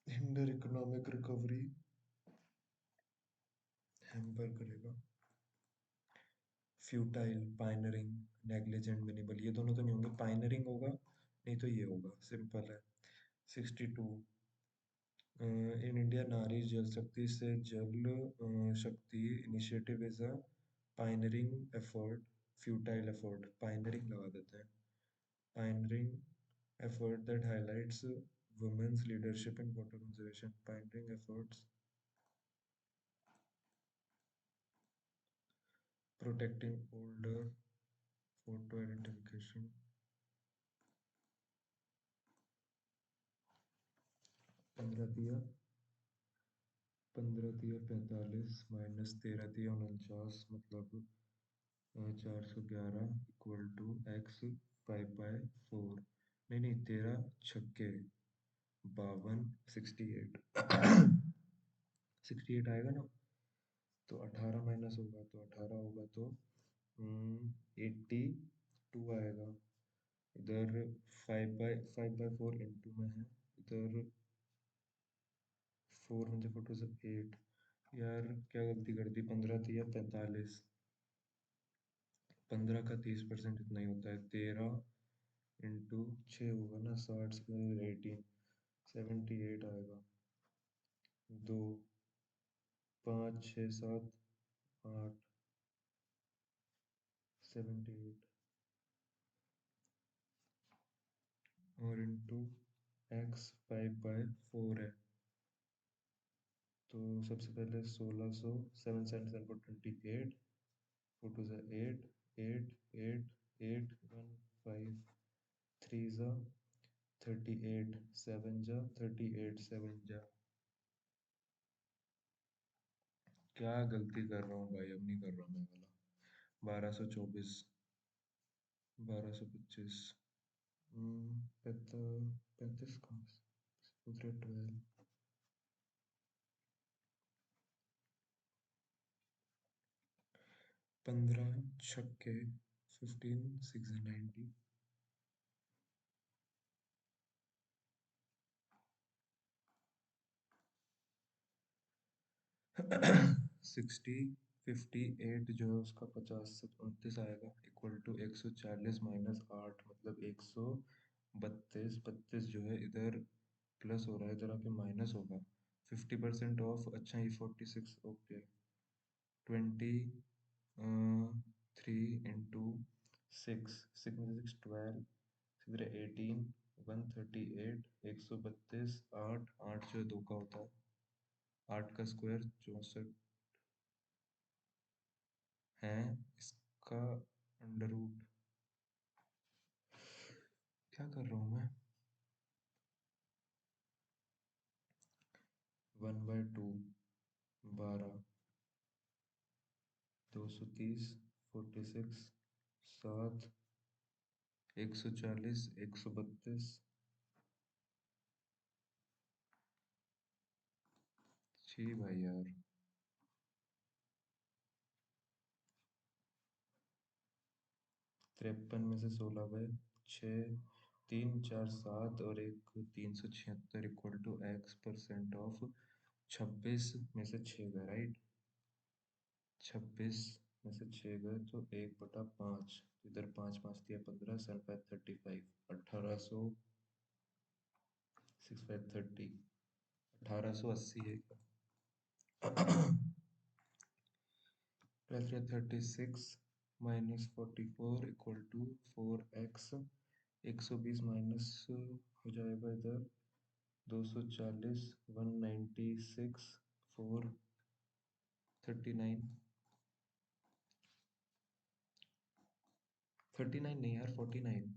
Speaker 1: hinder economic recovery. Hamper करेगा. Futile, pioneering, negligent, minimal. ये दोनों तो नहीं होंगे. पायनरिंग होगा नहीं तो ये होगा. सिंपल है. 62 in India, Nari Jal Shakti से जल शक्ति initiative is a pioneering effort, futile effort, pioneering लगा देते हैं, pioneering effort that highlights women's leadership in water conservation, pioneering efforts protecting older photo identification, 15 दिया -13 दिया 49 मतलब 411 इक्वल टू एक्स 5/4 नहीं नहीं 13 छक्के 52 68 आएगा ना तो 18 माइनस होगा तो 18 होगा तो 82 आएगा इधर 5/4 इंटू में है इधर 4 में 4 टू 8 यार क्या गलती कर दी 15 दिया 45 15 का 30% इतना ही होता है 13 इंटू 6 होगा ना 60 78 आएगा 2 5 6 7 8 78 और इंटू एक्स 5/4 है तो सबसे पहले 1600 7 7 4 28 4 टू 8 8 8 8 1 5 3 38 7 38 7 क्या गलती कर रहा हूँ भाई अब नहीं कर रहा मैं वाला 1224 1225 पैंतीस कहाँ से 12 15 छक्के 15 6 90 60 58 जो है उसका 50 से 29 आएगा इक्वल टू 140 -8 मतलब 132 32 जो है इधर प्लस हो रहा है इधर आके माइनस होगा 50% ऑफ अच्छा ये 46 ओके 23 इंटू 6 6 में 6 12 इधर 18 138 132 8 8 जो 2 का होता है 8 का स्क्वायर 64 है इसका अंडर रूट क्या कर रहा हूँ मैं 1/2 12 230 46 7 140 132 छी भाई यार 53 में से 16/6 3 4 7 और एक 376 इक्वल टू x% ऑफ 26 में से 6 गए राइट 26 में से 6 गए तो 1/5 इधर 5 5 दिया 15 7 5 35 1800 6 5 30 1880 है plus 36 -44 equal to 4x 120 minus हो जाएगा इधर 240 196 4 39 39 नहीं यार 49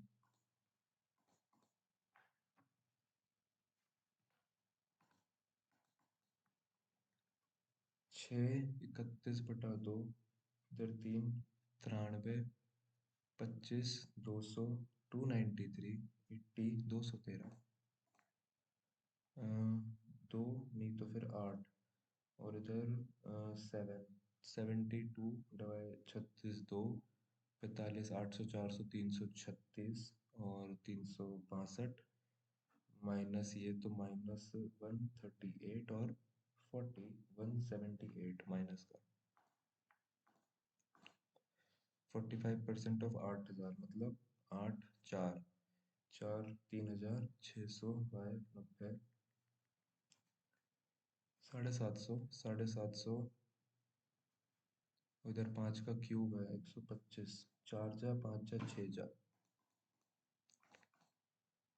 Speaker 1: 6 31/2 इधर 3 93 25 200 293 80 213 दो नहीं तो फिर 8 और इधर 7 72 डिवाइड 36 2 45 800 400 336 और 362 माइनस ये तो -138 और 40 178 माइनस का 45% ऑफ 8000 मतलब 8 4 4 3600 बाय 90, 750, 750, उधर 5 का क्यूब है 125, 4 जा 5 जा 6 जा,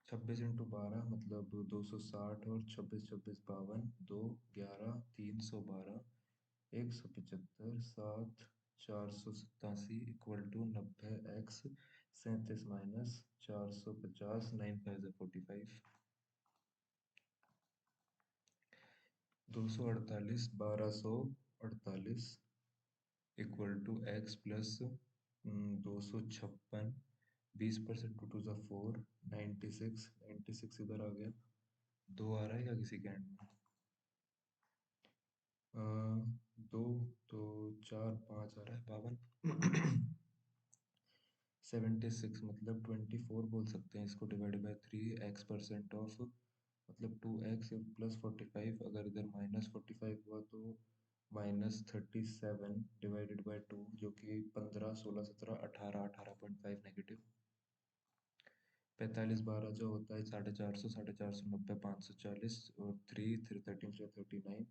Speaker 1: 26 × 12 मतलब 260, और 26 26 52, 2 11 312, 175, 7 487 equal to 90x 37 minus 450, 9 5 45, 248 1248 equal to x plus 256, 20% 2 to ज़ा 4, 96, 96 इधर आ गया, 2 आ रहा है क्या किसी के एंड में? 2 तो 4 5 आ रहा है 52, 76 मतलब 24 बोल सकते हैं इसको, डिवाइड बाय 3, x% ऑफ मतलब 2x प्लस 45, अगर इधर माइनस 45 हुआ तो -37 डिवाइडेड बाय 2, जो कि 15 16 17 18 18.5 नेगेटिव, 45 12 जो होता है 450, 450 90 540, और 3 3 13 39,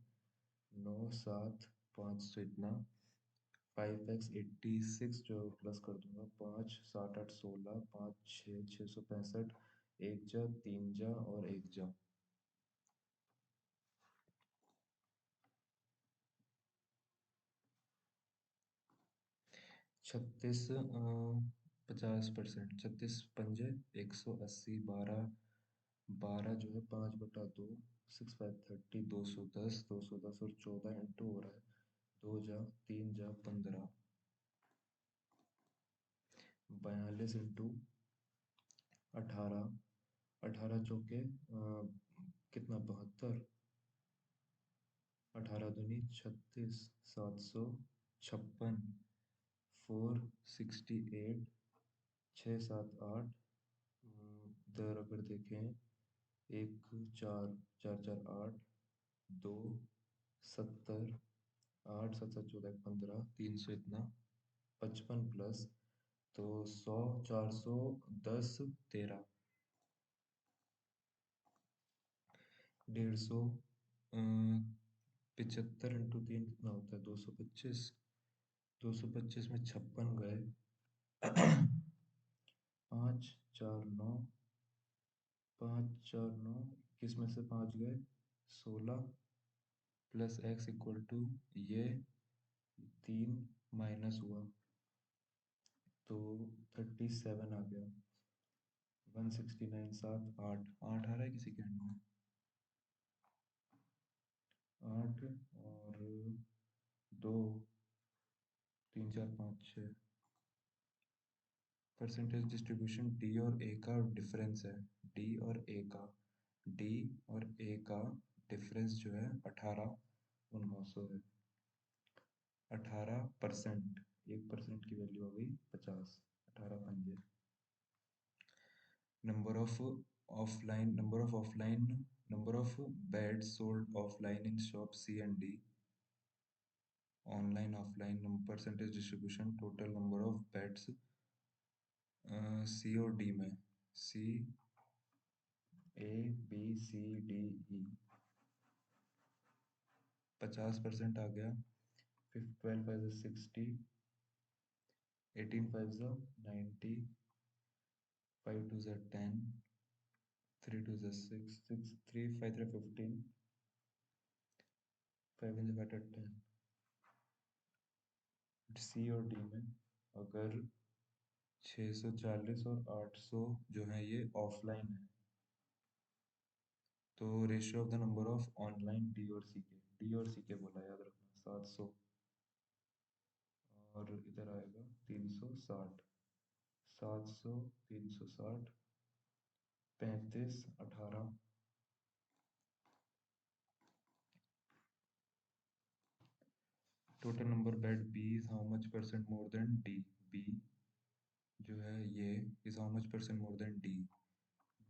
Speaker 1: 9 7 500 इतना, 5x 86 जो प्लस कर दूंगा, 5 7 8 16, 5 6 665, 1 जा 3 जा और 1 जा, 36 50%, 36 पंजे 180, 12 12 जो है 5/2, 6 5 30, 210 210 और 14 इंटू हो रहा है, 2 जा 3 जा 15, 42 इंटू 18, 18 चौके कितना 72, 18 दूनी 36, 756, 468, 678, इधर अगर देखें 1 4 4 4 8, 2 70, 8 7 7 14 15, 300 इतना, 55 प्लस, तो 100 410 13, 150, 75 इंटू 3 कितना होता है 225, 225 में 56 गए, 5 4 9, 5 4 9, 21 में से 5 गए 16, प्लस x इक्वल टू ये 3 माइनस हुआ तो 37 आ गया, 169 7 8 8 आ रहा है किसी के हैंड में, 8 और 2 3 4 5 6, परसेंटेज डिस्ट्रीब्यूशन डी और ए का डिफरेंस है, डी और ए का, डी और ए का डिफरेंस जो है 18 1900 है, 18%, 1% की वैल्यू हो गई 50, 18 पंजे, number of number of beds sold offline in shop C and D, online offline percentage distribution, total number of beds सी और डी में, सी A B C D E, 50% आ गया, 12 5 60, 18 5 90, 5 2 10, 3 2 6 6 3 5 3 15, 5 5 10, सी और डी में अगर 640 और 800 जो है ये ऑफलाइन है, तो ratio of the number of online D और सी के, डी और सी के बोला याद रखना, 700, और इधर आएगा 360, 700 360, 35 18, total number bed B is how much percent more than D, B जो है ये is how much percent more than D,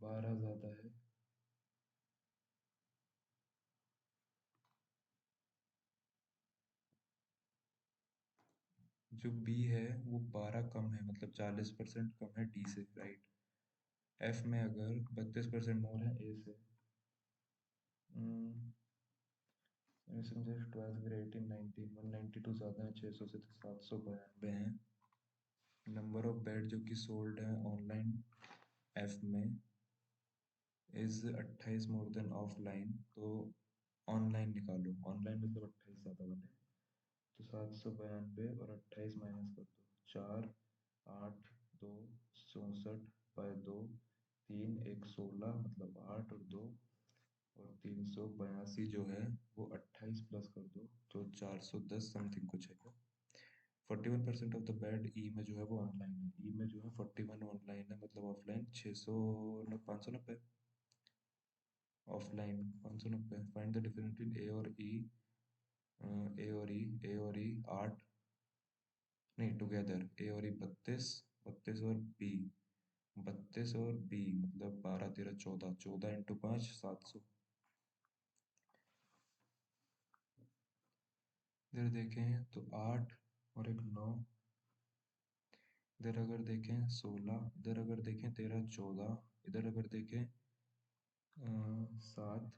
Speaker 1: 12 ज़्यादा है, जो बी है वो 12 कम है, मतलब 40% कम है डी से, राइट, एफ में अगर 32% मोर है ए से, समझे 12 फिर 18 19 192 ज़्यादा है 600 से, तो 792 हैं। नंबर ऑफ बेड जो कि सोल्ड है ऑनलाइन एफ में इज 28 मोर देन ऑफलाइन, तो ऑनलाइन निकालो। ऑनलाइन मतलब 28 ज़्यादा वाले, तो 792 और 28 माइनस कर दो, 4 8 2 64 बाय 2 3 1 16 मतलब 8 और 2 और 382 जो है वो 28 प्लस कर दो तो 410 समथिंग कुछ है। 41% ऑफ द बेड ई में जो है वो ऑनलाइन है, ई में जो है 41 ऑनलाइन है, मतलब offline 600 590, offline 590। Find the difference between A और ई, ए और ई 8 नहीं टुगेदर, ए और ई 32 32 और बी 32 और बी मतलब 12 13 14 14 इंटू 5 700। इधर देखें तो 8 और एक 9, इधर अगर देखें 16, इधर अगर देखें 13 14, इधर अगर देखें 7,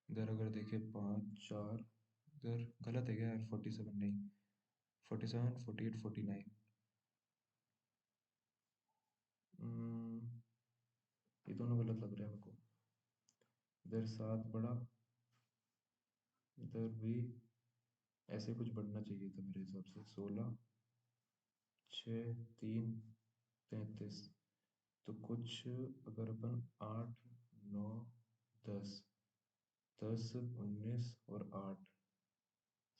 Speaker 1: इधर अगर देखें 5 4, इधर गलत है क्या यार, 47 नहीं 47 48 49, ये दोनों गलत लग रहे हैं मेरे को। इधर 7 बड़ा, इधर भी ऐसे कुछ बढ़ना चाहिए था मेरे हिसाब से, 16 6 3 33, तो कुछ अगर अपन 8 9 10 10 19 और 8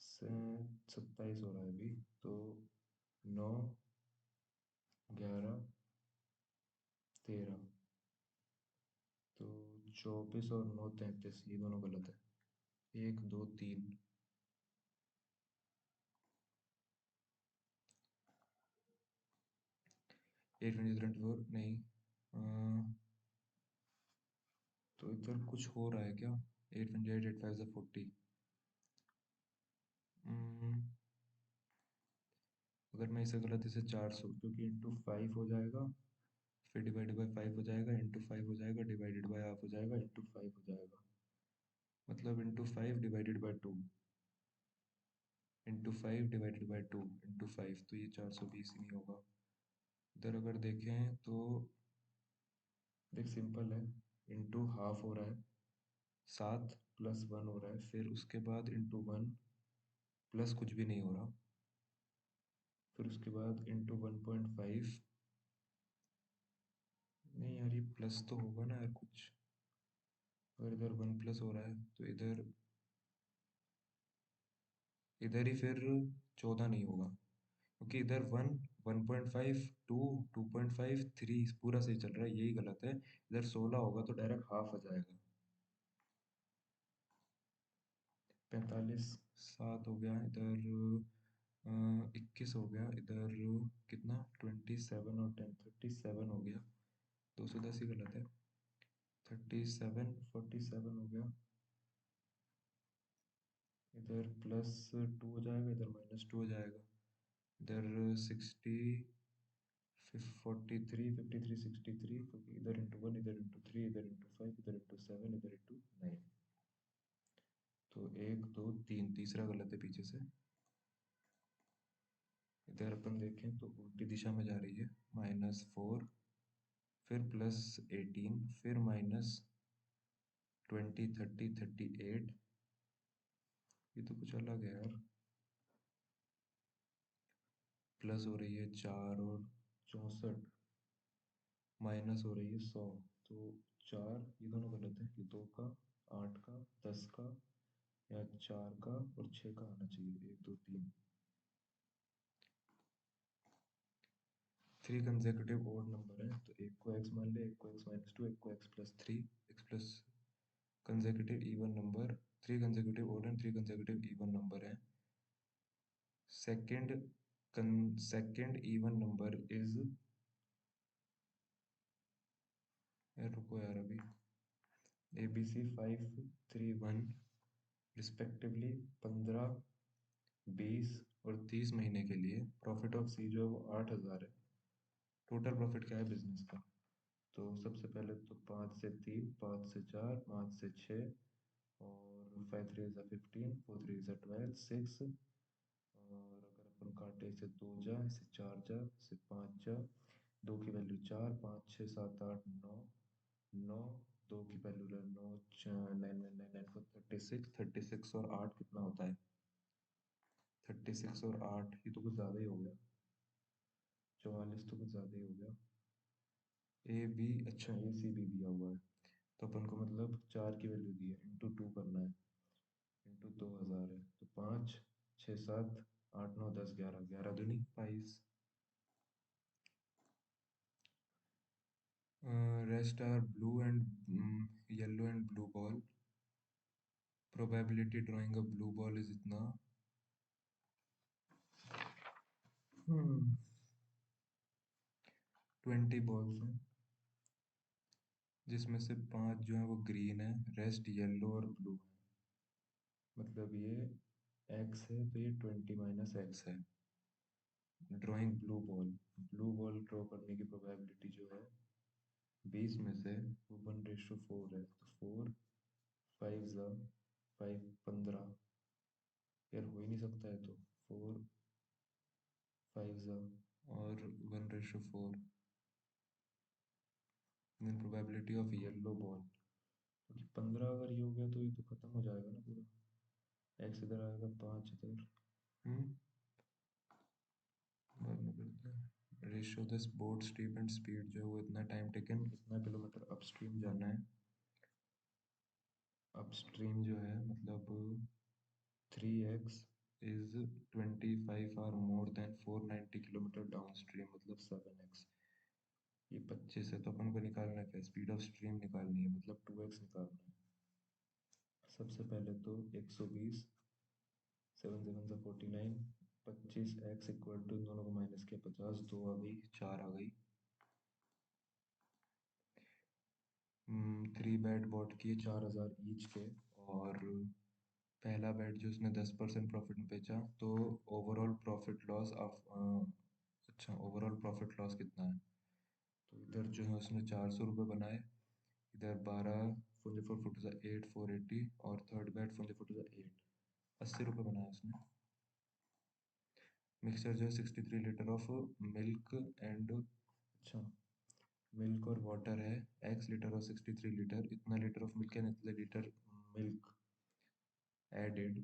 Speaker 1: से 27 हो रहा है अभी, तो 9 11 13, तो 24 और 9 33, ये दोनों गलत है, 1 2 3। 8 नहीं, तो इधर कुछ हो रहा है क्या, 8 8 5 40, अगर मैं इसे गलत इसे 400, क्योंकि इंटू 5 हो जाएगा, फिर डिवाइडेड बाय 5 हो जाएगा, इंटू 5 हो जाएगा, डिवाइडेड बाय हाफ हो जाएगा, इंटू 5 हो जाएगा, मतलब into 5 divided by 2, into 5 divided by 2 into 5, तो ये 420 ही नहीं होगा। इधर अगर देखें तो देख सिंपल है, इंटू हाफ हो रहा है, 7 प्लस 1 हो रहा है, फिर उसके बाद इंटू 1 प्लस कुछ भी नहीं हो रहा, फिर उसके बाद इंटू 1.5, नहीं यार ये प्लस तो होगा ना यार कुछ, अगर इधर 1 प्लस हो रहा है तो इधर इधर ही फिर 14 नहीं होगा, क्योंकि इधर 1 1.5 2 2.5 3 पूरा सही चल रहा है, यही गलत है। इधर 16 होगा तो डायरेक्ट हाफ आ जाएगा, 45 7 हो गया, इधर 21 हो गया, इधर कितना 27 और 10 37 हो गया, 210 ही गलत है, 37 47 हो गया, इधर +2 हो जाएगा, इधर -2 हो जाएगा, इधर 60 43 53 63, क्योंकि इधर इंटू 1 इधर इंटू 3 इधर इंटू 5 इधर इंटू 7 इधर इंटू 9, तो 1 2 3 तीसरा गलत है पीछे से। इधर अपन देखें तो उल्टी दिशा में जा रही है, -4 फिर +18 फिर -20 30 38, ये तो कुछ अलग है यार, प्लस हो रही है 4 और 64, माइनस हो रही है 100, तो 4 ये दोनों गलत है, ये 2 का 8 का 10 का या 4 का और 6 का आना चाहिए, 1 2 3। 3 कंसेक्यूटिव ओड नंबर है, तो एक को x मान ले, एक को x-2, एक को x+3, x plus consecutive even number, 3 consecutive odd and 3 consecutive even number है। सेकंड इवन नंबर इज, यार रुको यार अभी, ABC 5 3 1 रिस्पेक्टिवली 15 20 और 30 महीने के लिए प्रॉफिट ऑफ सी जो है वो 8,000 है। टोटल प्रॉफिट क्या है बिजनेस का, तो सबसे पहले तो 5 से 3, 5 से 4, 5 से 6, और 5 3 ज़ा 15, 4 3 ज़ा 12, 6, और अगर अपन काटे इसे 2 जा, इसे 4 जा, इसे 5 जा, 2 की वैल्यू 4, 5 6 7 8 9, 9, 2 की वैल्यू 9, 9 9 9 9 36, 36 और 8 कितना होता है? 36 और 8, ये तो कुछ ज़्यादा ही हो गया। 44 तो कुछ ज़्यादा ही हो गया। ए बी, अच्छा ए सी बी दिया हुआ है, तो अपन को मतलब 4 की वैल्यू दी है, इंटू 2 करना है, इंटू 2000 है, तो 5 6 7 8 9 10 11, 11 दूनी 22। Rest are blue and yellow and blue ball. Probability drawing a blue ball is इतना 20 बॉल्स हैं, जिसमें से 5 जो है वो ग्रीन है, रेस्ट येलो और ब्लू है। मतलब ये x है, तो ये 20 माइनस एक्स है। ड्राइंग ब्लू बॉल ड्रॉ करने की प्रोबेबिलिटी जो है 20 में से 1:4 है, तो 4 5 ज़ा 5 15, यार हो ही नहीं सकता है, तो 4 5 ज़ा और 1:4, mean probability of yellow ball, क्योंकि 15 अगर ये हो गया तो ये तो खत्म हो जाएगा ना पूरा, एक्स इधर आएगा 5 इधर। बाद में करते हैं। Ratio this boat steep and speed जो है वो इतना टाइम टेकन, इतना किलोमीटर अपस्ट्रीम जाना है। अपस्ट्रीम जो है मतलब 3x is 25 are more than 490 kilometre downstream, मतलब 7x। ये 25 है, तो अपन को निकालना क्या है? स्पीड ऑफ स्ट्रीम निकालनी है, मतलब 2x निकालना है। सबसे पहले तो 120, 7 7 ज़ा 49, 25x इक्वल टू, दोनों को माइनस किया, 50, 2 आ गई, 4 आ गई। 3 बेट बॉट किए 4000 ईच के, और पहला बेट जो उसने 10% प्रॉफिट में बेचा, तो ओवरऑल प्रॉफिट लॉस ऑफ, अच्छा ओवरऑल प्रॉफिट लॉस कितना है? तो इधर जो है उसने 400 रुपये बनाए, इधर 12 फोर फोर फोर टू 8 480, और third bet four four two 8 80 रुपये बनाया उसने। मिक्सचर जो है 63 लीटर ऑफ मिल्क एंड, अच्छा मिल्क और वाटर है, x लीटर और 63 लीटर, इतना लीटर ऑफ मिल्क एंड इतने लीटर मिल्क एडेड,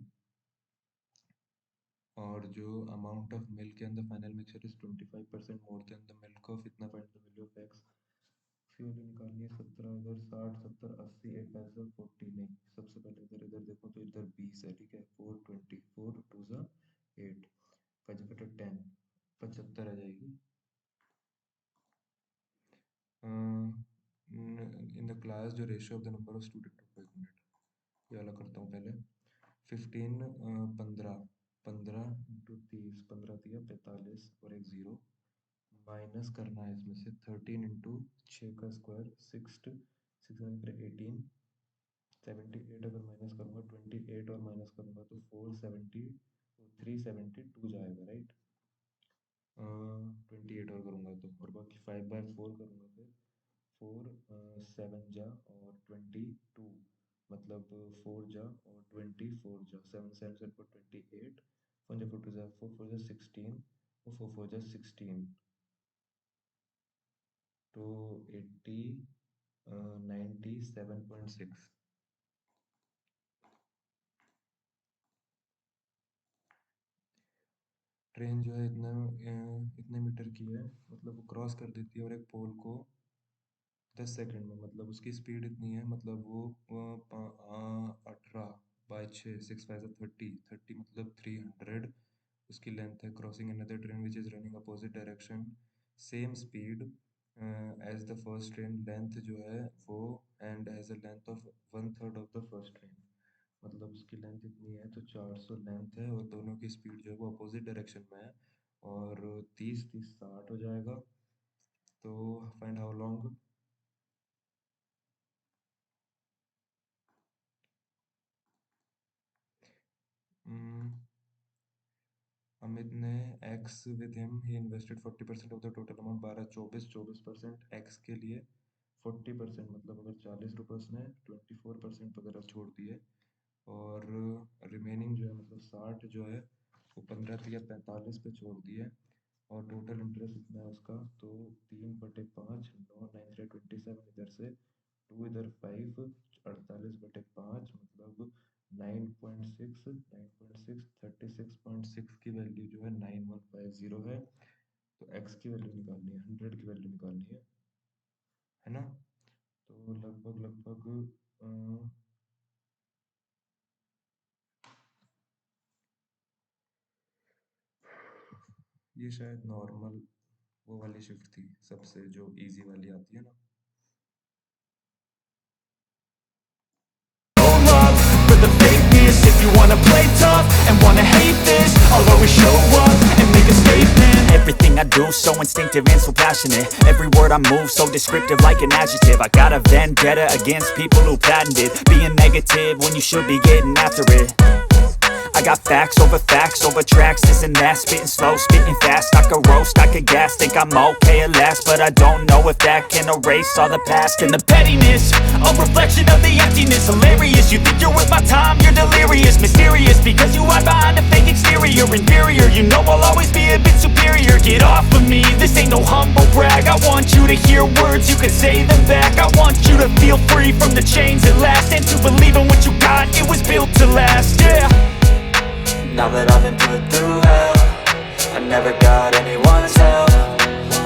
Speaker 1: और जो amount of milk in the final mixture is 25% more than the milk of, इतना find the value of x। इसकी वैल्यू निकालनी है 17 इधर, 60 70 80 8 पैसे 40, नहीं सबसे पहले इधर इधर देखो तो इधर 20 है, ठीक है, 424 2 ज़ा 8, 5 बटा 10, 75 आ जाएगी। इन द क्लास जो ratio of the number of student, एक मिनट ये वाला करता हूँ पहले। 15 15 15 इंटू 30, 15 दिया 45 और एक ज़ीरो, माइनस करना है इसमें से 13 इंटू 6 का स्क्वायर 18, 78 अगर माइनस करूँगा 28 और माइनस करूँगा तो 372 जाएगा, राइट। 28 और करूँगा तो, और बाकी 5/4 करूँगा, फिर 4 7 जा और 22, मतलब 4 जा और 24 जा, 7 7 7 for 28, 4 जा 4 2 जा 4 4 जा 16, और 4 4 जा 16, तो 80 97.6। ट्रेन जो है इतने मीटर की है, मतलब वो क्रॉस कर देती है और एक पोल को 10 सेकंड में, मतलब उसकी स्पीड इतनी है, मतलब वो 18/6, 6 5 30 मतलब 300 उसकी लेंथ है। Crossing another train which is running opposite direction, same speed as the first train, length जो है वो and has a length of 1/3 of the first train, मतलब उसकी लेंथ इतनी है तो 400 लेंथ है, और दोनों की स्पीड जो है वो अपोजिट डायरेक्शन में है, और 30 30 60 हो जाएगा। तो फाइंड हाउ लॉन्ग। अमित ने x with him he invested 40% of the total amount, 12 24 24% x के लिए, 40% मतलब अगर 40 रुपये उसने 24% वगैरह छोड़ दिए, और रिमेनिंग जो है मतलब 60 जो है वो 15 या 45 पे छोड़ दिए, और टोटल इंटरेस्ट इतना है उसका, तो 3/5, 9 9 27 इधर से, 2 इधर 5, 48/5 मतलब 9.6, 9.6, 36.6 की वैल्यू जो है 9150 है। तो एक्स की वैल्यू निकालनी है, 100 की वैल्यू निकालनी है ना? तो लगभग लगभग ये शायद नॉर्मल वो वाली शिफ्ट थी, सबसे जो इजी वाली आती है ना।
Speaker 2: love for the fakeness. If you wanna play tough and wanna hate this, I'll always show up and make a statement. Everything I do so instinctive and so passionate. Every word I move so descriptive like an adjective. I got a vendetta against people who patented being negative when you should be getting after it. I got facts over tracks, this and that. Spitting slow, spitting fast. I could roast, I could gas. Think I'm okay at last, but I don't know if that can erase all the past. And the pettiness, a reflection of the emptiness. Hilarious, you think you're worth my time, you're delirious. Mysterious, because you hide behind a fake exterior. Inferior, you know I'll always be a bit superior. Get off of me, this ain't no humble brag. I want you to hear words, you can say them back. I want you to feel free from the chains at last, and to believe in what you got, it was built to last, yeah. Now that I've been put through hell, I never got anyone's help.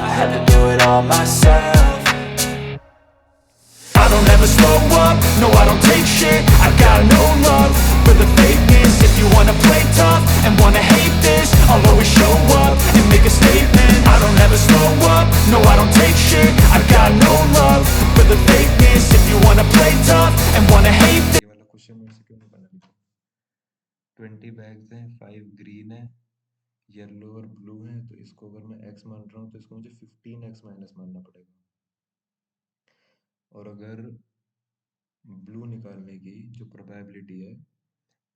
Speaker 2: I had to do it all myself. I don't ever slow up, no I don't take shit. I got no love for the fakeness. If you wanna play tough and wanna hate this, I'll always show up and make a statement. I don't ever slow up, no I don't take shit. I got no love for the fakeness. If you wanna play tough and wanna hate this.
Speaker 1: ये वाला question मेरे से क्यों नहीं बना लिखा? 20 bags हैं, 5 green है, येलो और ब्लू है, तो इसको अगर मैं एक्स मान रहा हूँ तो इसको मुझे 15x माइनस मानना पड़ेगा। और अगर ब्लू निकालने की जो प्रोबेबिलिटी है,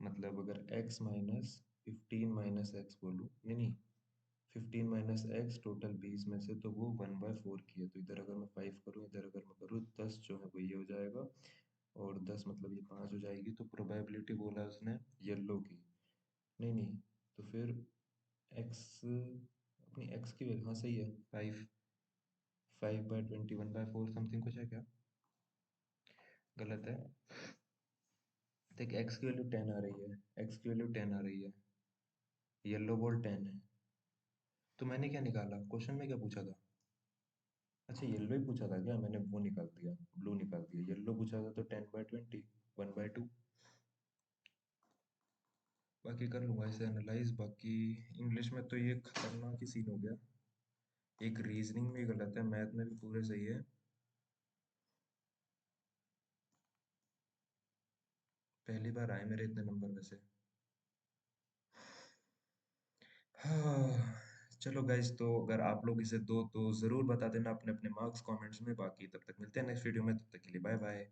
Speaker 1: मतलब अगर x माइनस 15 - x बोलूँ, नहीं नहीं, 15 - x टोटल 20 में से, तो वो 1/4 की है। तो इधर अगर मैं 5 करूँ, इधर अगर मैं करूँ 10 जो है वो ये हो जाएगा, और 10 मतलब ये 5 हो जाएगी। तो प्रोबेबिलिटी बोला उसने येलो की, नहीं नहीं, तो फिर x, अपनी x की वैल्यू, हाँ सही है, 5, 5/20 1/4 समथिंग कुछ है क्या? गलत है। देख, x की वैल्यू 10 आ रही है, x की वैल्यू 10 आ रही है, येलो बॉल 10 है। तो मैंने क्या निकाला, क्वेश्चन में क्या पूछा था? अच्छा, येलो ही पूछा था क्या? मैंने वो निकाल दिया, ब्लू निकाल दिया। येलो पूछा था तो 10/20, 1/2। बाकी कर लूंगा इसे एनालाइज। बाकी इंग्लिश में तो ये खतरनाक ही सीन हो गया, एक रीजनिंग में गलत है, मैथ में भी पूरे सही है। पहली बार आए मेरे इतने नंबर वैसे। हाँ, चलो गाइज, तो अगर आप लोग इसे दो तो ज़रूर बता देना अपने अपने मार्क्स कमेंट्स में। बाकी तब तक मिलते हैं नेक्स्ट वीडियो में, तब तक के लिए बाय बाय।